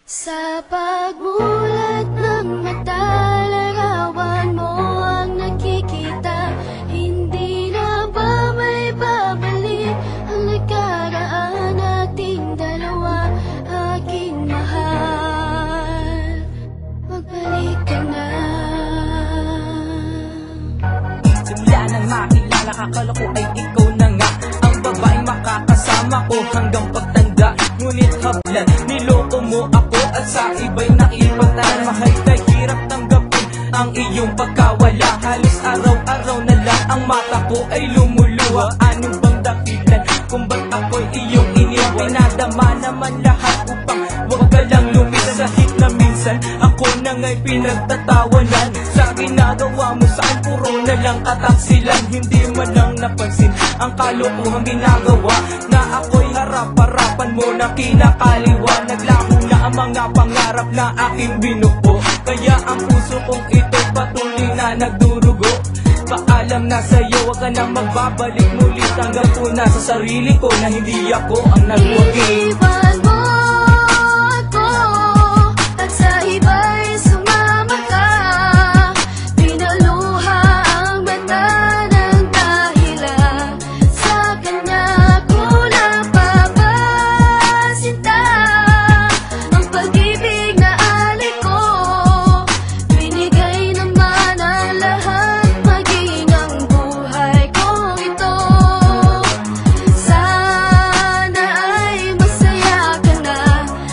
Sa pagmulat ng mata, larawan mo ang nakikita. Hindi na ba may babalik ang nakaraan nating dalawa, aking mahal? Magbalik ka na. Simula nang makilala ka, akala ko ay ikaw na nga ang babaeng makakasama ko hanggang pagtanda. Ngunit hablan, niloko mo ako at sa iba'y naipatan. Mahal kay hirap tanggapin ang iyong pagkawala. Halos araw-araw na lang ang mata ko ay lumuluha. Ano bang dahilan kung ba't ako'y iyong iniwan? Pinadama naman lahat upang huwag ka lang lumisa. Kahit na minsan ako na nga'y pinagtatawanan sa ginagawa mo saan puro na lang kataksilan. Hindi man lang napansin ang kalokohang ginagawa na ako'y harap-harapan mo na kinakaliwa. Naglaho na ang mga pangarap na aking binuo, kaya ang puso kong ito'y patuloy na nagdurugo. Paalam na sa'yo, wag ka nang magbabalik muli. Tanggap ko na sa sarili ko na hindi ako ang nagwagi. Iwan mo ako at sa iba'y sumama ka. Pinaluha ang mata ng dahilan, sa kanya ko napapasinta ang pag-ibig na alik ko. Binigay naman ang lahat, maging ang buhay kong ito. Sana ay masaya ka na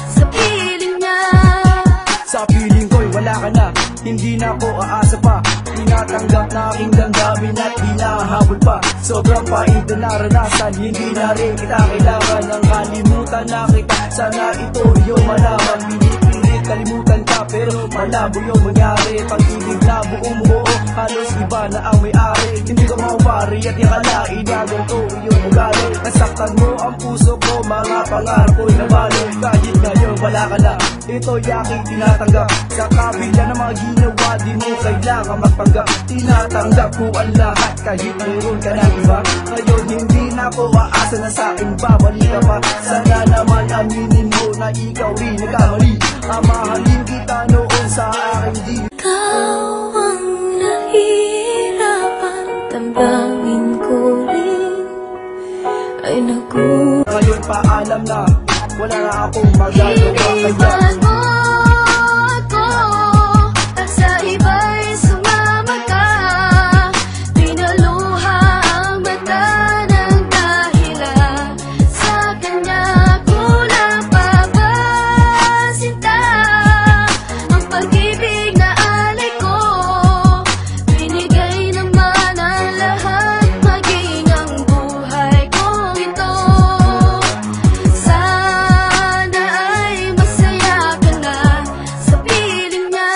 sa piling niya. Sa piling ko'y wala ka na, hindi na ako aasa pa. Tinatanggap na aking damdamin at di nahahabol pa. Sobrang pait na naranasan, hindi na rin kita kailangan ng kalimutan na kita. Sana ito iyong malaman, pinipilit kalimutan ka pero malabo yung mangyari. Pag-ibig na buong buo, halos iba na ang may-ari. Hindi ko maupari at ikalain na ganito iyong ugali. Nasaktan mo ang puso ko, mga pangarap ko'y nabalo. Kahit ngayon wala ka na, ito'y aking tinatanggap. Sa kabila ng mga ginawa, di mo kailangan magpanggap. Tinatanggap ko ang lahat kahit meron ka na iba. Ngayon hindi na ako aasa na sa akin babalik ka pa. Sana naman aminin mo na ikaw rin nagkamali. Mahalin kita noon sa aking di. Ikaw ang nahihirapan, tambangin ko rin ay Ngayon paalam na, wala na akong magagawa. Kaya Iwan mo ako at sa iba'y sumama ka. Pinaluha ang mata ng dahilan, sa kanya ko napapasinta ang pag-ibig na alik ko. Binigay naman ang lahat, maging ang buhay kong ito. Sana ay masaya ka na sa piling niya.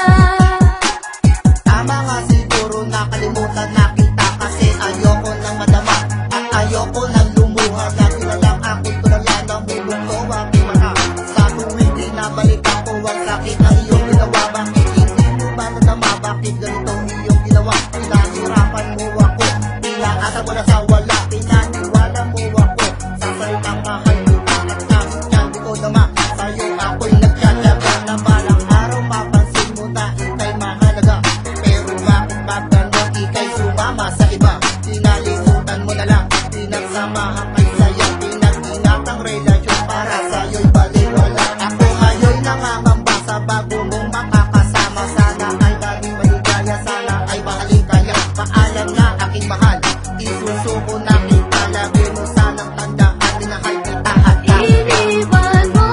Tama nga siguro nakalimutan na kita, kasi ayoko nang madama at ayoko nang lumuha. Lagi na lang ako'y tulala ng bulong ko, aking mata. Sa tuwing binabalik ako, ang sakit na iyong ginawa. Bakit hindi mo ba nadama? Bakit ganito iyong ginawa? Pinahirapan mo ako, pinaasa mo na sa wala. Pinaniwala mo ako sa salitang mahal kita, at kahit yan di ko nama. Sa'yo ako'y nagtsatsaga na balang araw mapansin mo na ika'y mahalaga. Pero bakit ba ganon ika'y sumama sa iba? Pinalimutan mo na lang, pinagsamahan kay saya. Pinag-ingatang relasyon para sa'yo'y baliwala. Ako ngayon'y nangangamba sa bago mong makakasama. Sana ay maging maligaya, sana ay mahalin kaya. Paalam na aking mahal, isusuko na kita. Lagi mo sanang tandaan, minahal kita at Iniwan mo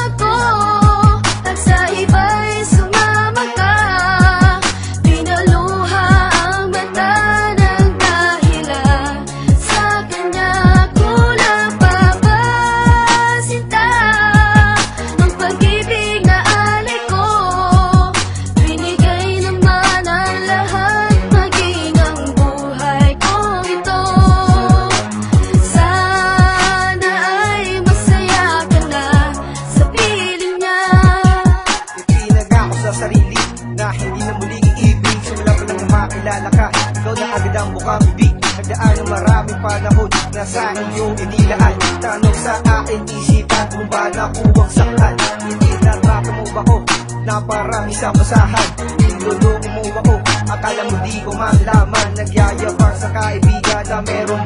ako at sa iba'y sumama ka. Pinaluha ang mata ng dahilan, sa kanya panahon na sa iyong inilaan. Tanong sa aking isipan kung ba nakuwang saktan. Hindi natrato mo ba ko na parami sa basahan? Niloloko mo ako, akala mo di ko malaman. Nagyayabang sa kaibigan na meron